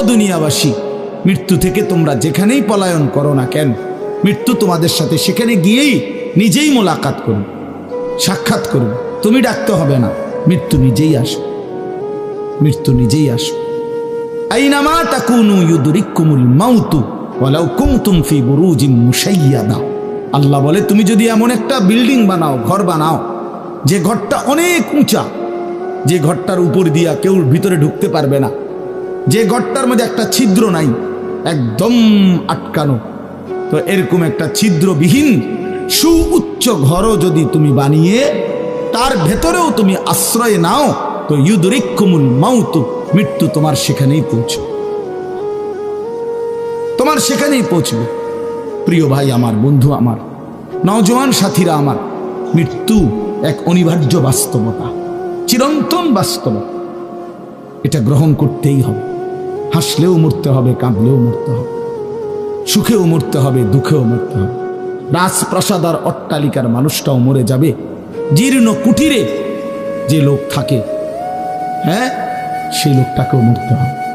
দুনিয়াবাসী, মৃত্যু থেকে তোমরা যেখানেই পলায়ন করো না কেন, মৃত্যু তোমাদের সাথে সেখানে গিয়েই নিজেই মোলাকাত করবে, সাক্ষাৎ করবে। তুমি ডাকতে হবে না, মৃত্যু নিজেই আসবে, মৃত্যু নিজেই আসবে। আইনামা তাকুনু ইউদরিকুমুল মাউতু ওয়ালাউ কুনতুম ফি বুরুজিন মুশাইয়াদা। আল্লাহ বলে, তুমি যদি এমন একটা বিল্ডিং বানাও, ঘর বানাও, যে ঘরটা অনেক উঁচা, যে ঘরটার উপর দিয়া কেউ ভিতরে ঢুকতে পারবে না, যে ঘরটার মধ্যে একটা ছিদ্র নাই, একদম আটকানো, তো এরকম একটা ছিদ্রবিহীন সুউচ্চ ঘরও যদি তুমি বানিয়ে তার ভেতরেও তুমি আশ্রয় নাও, তো ইউদরিকুমুল মাউতু, মৃত্যু তোমার সেখানেই পৌঁছবে, তোমার সেখানেই পৌঁছবে। প্রিয় ভাই আমার, বন্ধু আমার, নওজোয়ান সাথীরা আমার, মৃত্যু এক অনিবার্য বাস্তবতা, চিরন্তন বাস্তবতা। এটা গ্রহণ করতেই হবে। হাসলেও মরতে হবে, কাঁদলেও মরতে হবে, সুখেও মরতে হবে, দুঃখেও মরতে হবে। রাজপ্রাসাদ আর অট্টালিকার মানুষটাও মরে যাবে, জীর্ণ কুটিরে যে লোক থাকে, হ্যাঁ, সেই লোকটাকেও মরতে হবে।